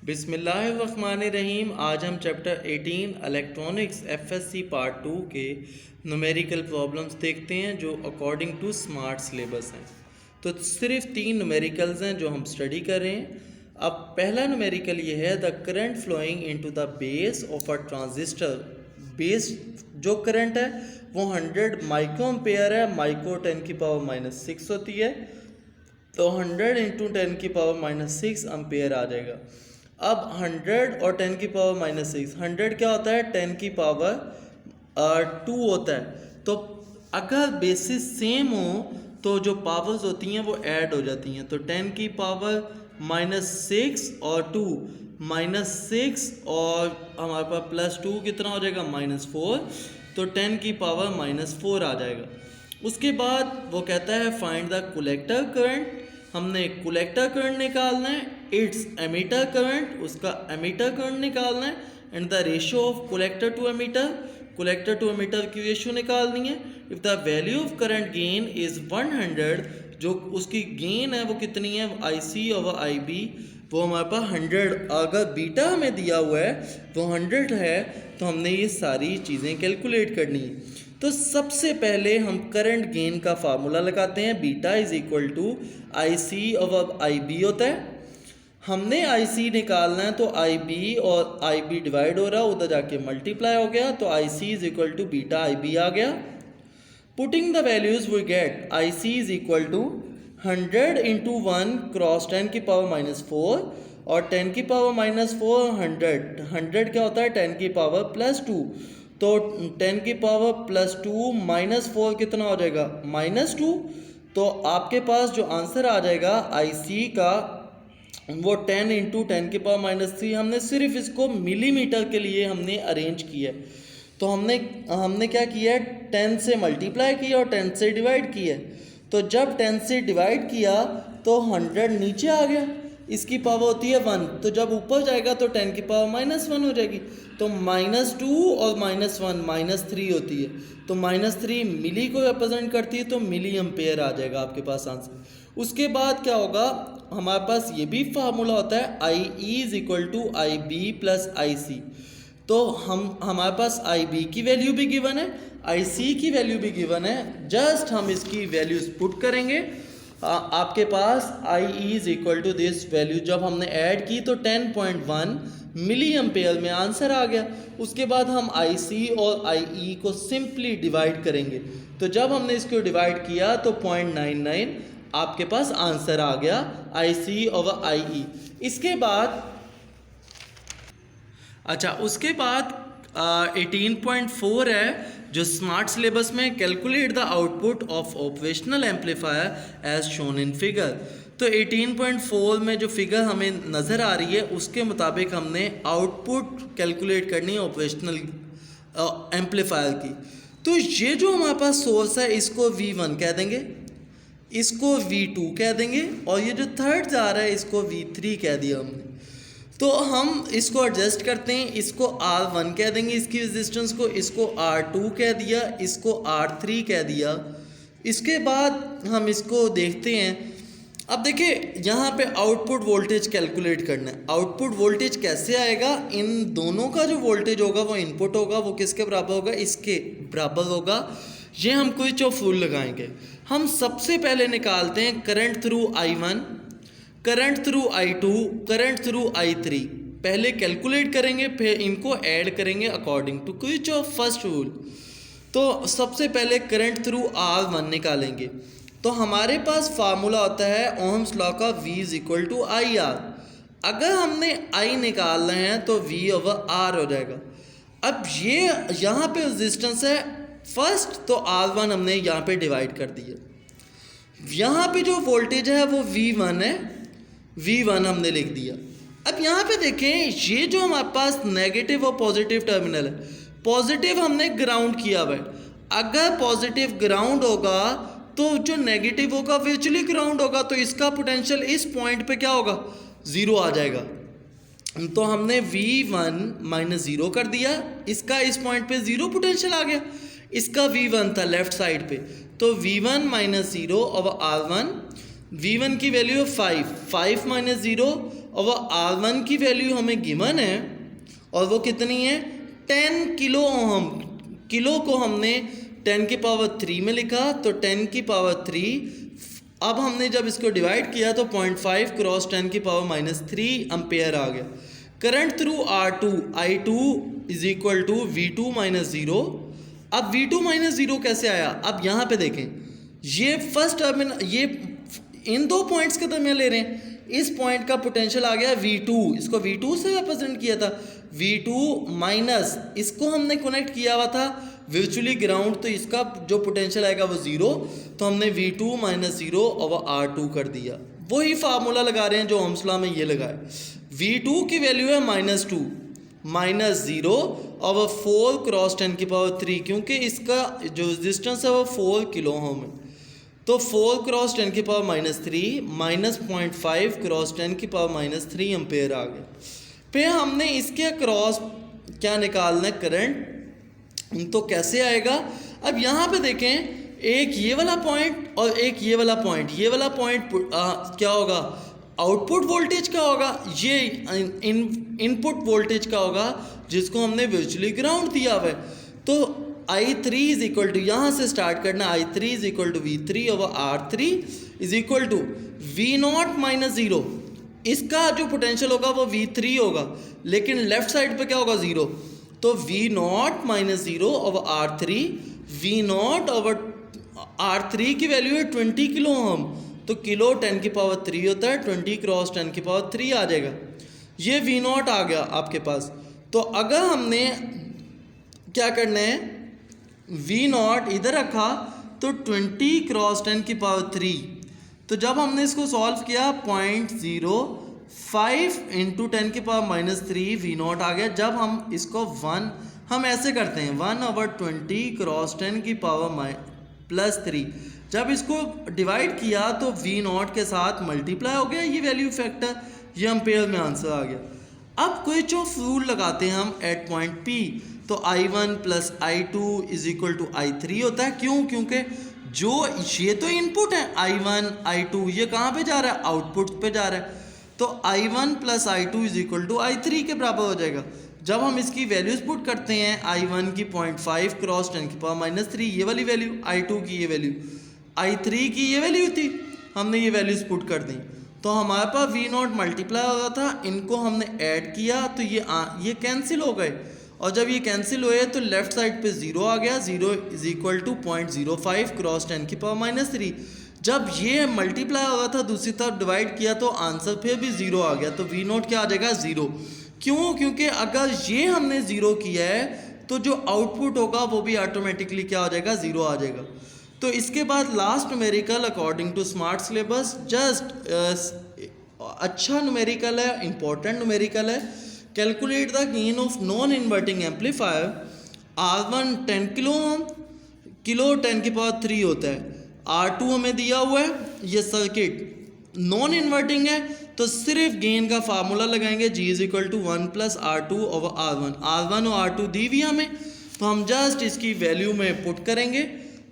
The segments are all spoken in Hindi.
बिस्मिल्लाहिर्रहमानिर्रहीम। आज हम चैप्टर 18 इलेक्ट्रॉनिक्स एफएससी पार्ट 2 के न्यूमेरिकल प्रॉब्लम्स देखते हैं जो अकॉर्डिंग टू स्मार्ट सिलेबस हैं। तो सिर्फ 3 न्यूमेरिकल्स हैं जो हम स्टडी कर रहे हैं। अब पहला न्यूमेरिकल ये है the current flowing into the base of a transistor. Base जो करंट है वो 100 माइक्रो एम्पेयर है। माइक्रो 10 की पावर -6 होती है, तो 100 इंटू 10 की पावर -6 एम्पेयर आ जाएगा। अब 100 और 10 की पावर -6, 100 क्या होता है 10 की पावर 2 होता है। तो अगर बेसिस सेम हो तो जो पावर्स होती हैं वो ऐड हो जाती हैं। तो 10 की पावर -6 और 2 -6 और हमारे पास +2 कितना हो जाएगा -4, तो 10 की पावर -4 आ जाएगा। उसके बाद वो कहता है फाइंड द कलेक्टर करंट। हमने कलेक्टर करंट निकालना है, इट्स एमीटर करंट, उसका एमीटर करंट निकालना है, and the ratio of collector to emitter, collector to emitter की रेशियो निकालनी है। If the value of current gain is 100, जो उसकी गेन है वो कितनी है IC और IB, वो हमारे पास 100। अगर बीटा हमें दिया हुआ है वो 100 है, तो हमने ये सारी चीज़ें कैलकुलेट करनी है। तो सबसे पहले हम करंट गेन का फार्मूला लगाते हैं। Beta is equal to IC और IB होता है। हमने IC निकालना है, तो IB और IB डिवाइड हो रहा है, उधर जाके मल्टीप्लाई हो गया, तो IC is equal to beta IB आ गया। Putting the values we get IC is equal to 100 into 1 cross 10 की पावर -4 और 10 की पावर -4 100 क्या होता है 10 की पावर +2, तो 10 की पावर +2 -4 कितना हो जाएगा -2। तो आपके पास जो आंसर आ जाएगा IC का वो 10 इंटू 10 की पावर -3। हमने सिर्फ इसको मिलीमीटर के लिए हमने अरेंज किया है। तो हमने क्या किया है 10 से मल्टीप्लाई किया और 10 से डिवाइड किया। तो जब 10 से डिवाइड किया तो 100 नीचे आ गया, इसकी पावर होती है 1, तो जब ऊपर जाएगा तो 10 की पावर -1 हो जाएगी। तो -2 और -1 -3 होती है, तो -3 मिली को रिप्रेजेंट करती है, तो मिली एम्पेयर आ जाएगा आपके पास आंसर। उसके बाद क्या होगा, हमारे पास ये भी फार्मूला होता है IE is equal to IB plus IC। तो हमारे पास IB की वैल्यू भी गिवन है, IC की वैल्यू भी गिवन है, जस्ट हम इसकी वैल्यूज पुट करेंगे। आपके पास IE is equal to this value जब हमने ऐड की तो 10.1 मिली एम्पेयर में आंसर आ गया। उसके बाद हम IC और IE को सिंपली डिवाइड करेंगे, तो जब हमने इसको डिवाइड किया तो 0.99 आपके पास आंसर आ गया IC और IE। इसके बाद उसके बाद 18.4 है जो स्मार्ट सिलेबस में, calculate the output of operational amplifier as shown in figure. तो 18.4 में जो फिगर हमें नज़र आ रही है उसके मुताबिक हमने आउटपुट कैलकुलेट करनी है ऑपरेशनल एम्पलीफायर की। तो ये जो हमारे पास सोर्स है इसको V1 कह देंगे, इसको V2 कह देंगे, और ये जो थर्ड जा रहा है इसको V3 कह दिया हमने। तो हम इसको एडजस्ट करते हैं, इसको R1 कह देंगे इसकी रेजिस्टेंस को, इसको R2 कह दिया, इसको R3 कह दिया। इसके बाद हम इसको देखते हैं। अब देखिए यहाँ पे आउटपुट वोल्टेज कैलकुलेट करना है। आउटपुट वोल्टेज कैसे आएगा, इन दोनों का जो वोल्टेज होगा वो इनपुट होगा, वो किसके बराबर होगा, इसके बराबर होगा। ये हम क्विच ऑफ रूल लगाएंगे। हम सबसे पहले निकालते हैं current through I1, current through I2, current through I3। पहले कैलकुलेट करेंगे, फिर इनको ऐड करेंगे according to Kirchhoff first rule. तो सबसे पहले करंट थ्रू R1 निकालेंगे, तो हमारे पास फार्मूला होता है ओहम्स लॉ का V is equal to IR। अगर हमने I निकालना है तो V ओवर R हो जाएगा। अब ये यहाँ पे रेजिस्टेंस है फर्स्ट, तो R1 हमने यहाँ पे डिवाइड कर दिया। यहाँ पे जो वोल्टेज है वो V1 है, V1 हमने लिख दिया। अब यहाँ पे देखें ये जो हमारे पास नेगेटिव और पॉजिटिव टर्मिनल है, पॉजिटिव हमने ग्राउंड किया हुआ है। अगर पॉजिटिव ग्राउंड होगा तो जो नेगेटिव होगा वर्चुअली ग्राउंड होगा, तो इसका पोटेंशियल इस पॉइंट पे क्या होगा 0 आ जाएगा। तो हमने V1 -0 कर दिया, इसका इस पॉइंट पे 0 पोटेंशियल आ गया। इसका V1 था लेफ्ट साइड पे, तो V1 -0 और R1, V1 की वैल्यू 5 -0 और वो R1 की वैल्यू हमें गिवन है और वो कितनी है 10 किलो ओम। किलो को हमने 10 की पावर 3 में लिखा तो 10 की पावर 3। अब हमने जब इसको डिवाइड किया तो 0.5 क्रॉस 10 की पावर -3 एम्पेयर आ गया। Current through R2 I2 is equal to V2 minus 0। अब V2 माइनस 0 कैसे आया? अब यहाँ पे देखें, ये फर्स्ट टर्मिनल, ये इन दो पॉइंट्स के दरमियान ले रहे हैं। इस पॉइंट का पोटेंशियल आ गया V2, इसको V2 से रिप्रेजेंट किया था। V2 माइनस इसको हमने कनेक्ट किया हुआ था वर्चुअली ग्राउंड, तो इसका जो पोटेंशियल आएगा वो 0, तो हमने V2 माइनस 0 ओवर R2 कर दिया। वही फार्मूला लगा रहे हैं जो ओम्स लॉ में ये लगाए। V2 की वैल्यू है -2 माइनस 0 ओवर 4 क्रॉस 10 की पावर 3, क्योंकि इसका जो रेजिस्टेंस है वो 4 किलो ओम है। तो 4 क्रॉस 10 की पावर -3 माइनस 0.5 क्रॉस 10 की पावर -3 एम्पेयर आ गया। फिर हमने इसके क्रॉस क्या निकालना है, करंट, तो कैसे आएगा? अब यहाँ पे देखें, एक ये वाला पॉइंट और एक ये वाला पॉइंट। ये वाला पॉइंट क्या होगा? आउटपुट वोल्टेज का होगा, ये इनपुट वोल्टेज का होगा जिसको हमने वर्चुअली ग्राउंड दिया हुआ है। तो I3 इज इक्वल टू, यहाँ से स्टार्ट करना, I3 is equal to V3 over R3 is equal to V0 minus 0। इसका जो पोटेंशियल होगा वो V3 होगा, लेकिन लेफ्ट साइड पे क्या होगा? 0। तो V0 minus 0 over R3, V0 over R3 की वैल्यू है 20 किलो ओम, तो किलो 10 की पावर 3 होता है, 20 क्रॉस 10 की पावर 3 आ जाएगा। ये V0 आ गया आपके पास। तो अगर हमने क्या करना है, V0 इधर रखा तो 20 क्रॉस 10 की पावर 3, तो जब हमने इसको सॉल्व किया 0.05 इंटू 10 की पावर -3 V0 आ गया। जब हम इसको 1, हम ऐसे करते हैं 1/20 क्रॉस 10 की पावर +3, जब इसको डिवाइड किया तो V0 के साथ मल्टीप्लाई हो गया, ये वैल्यू फैक्टर, ये एम्पेयर में आंसर आ गया। अब क्विच ऑफ रूल लगाते हैं हम एट पॉइंट P, तो I1 plus I2 is equal to I3 होता है। क्यों? क्योंकि जो ये तो इनपुट है I1 I2, ये कहाँ पे जा रहा है? आउटपुट पे जा रहा है। तो I1 plus I2 is equal to I3 के बराबर हो जाएगा। जब हम इसकी वैल्यूज पुट करते हैं, I1 की 0.5 क्रॉस 10 की पावर -3 ये वाली वैल्यू, I2 की ये वैल्यू, I3 की ये वैल्यू थी, हमने ये वैल्यूज पुट कर दी, तो हमारे पास V0 मल्टीप्लाई हो रहा था, इनको हमने ऐड किया तो ये कैंसिल हो गए, और जब ये कैंसिल हुए तो लेफ्ट साइड पे 0 आ गया। 0 इज इक्वल टू 0.05 क्रॉस 10 की पावर -3। जब ये मल्टीप्लाई हो रहा था, दूसरी तरफ डिवाइड किया तो आंसर फिर भी 0 आ गया, तो V0 क्या आ जाएगा? 0। क्यों? क्योंकि अगर ये हमने 0 किया है तो जो आउटपुट होगा वो भी ऑटोमेटिकली क्या हो जाएगा? 0 आ जाएगा। तो इसके बाद last numerical according to smart syllabus, just अच्छा न्यूमेरिकल है, इंपॉर्टेंट न्यूमेरिकल है। Calculate the gain of non inverting amplifier. R1 10 kilo ohm, kilo 10 की पावर 3 होता है। R2 हमें दिया हुआ है, ये सर्किट नॉन इन्वर्टिंग है, तो सिर्फ गेन का फार्मूला लगाएंगे, G is equal to 1 plus R2 over R1। R1 और R2 दी हुई हमें, तो हम जस्ट इसकी वैल्यू में पुट करेंगे,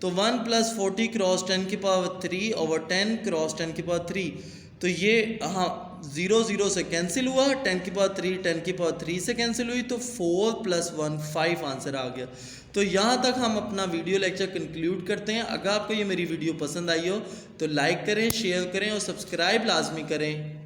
तो 1 प्लस 40 क्रॉस 10 की पावर 3 ओवर 10 क्रॉस 10 की पावर 3, तो ये हाँ 0 0 से कैंसिल हुआ, 10 की पावर 3 10 की पावर 3 से कैंसिल हुई, तो 4 + 1 5 आंसर आ गया। तो यहाँ तक हम अपना वीडियो लेक्चर कंक्लूड करते हैं। अगर आपको ये मेरी वीडियो पसंद आई हो तो लाइक करें, शेयर करें और सब्सक्राइब लाजमी करें।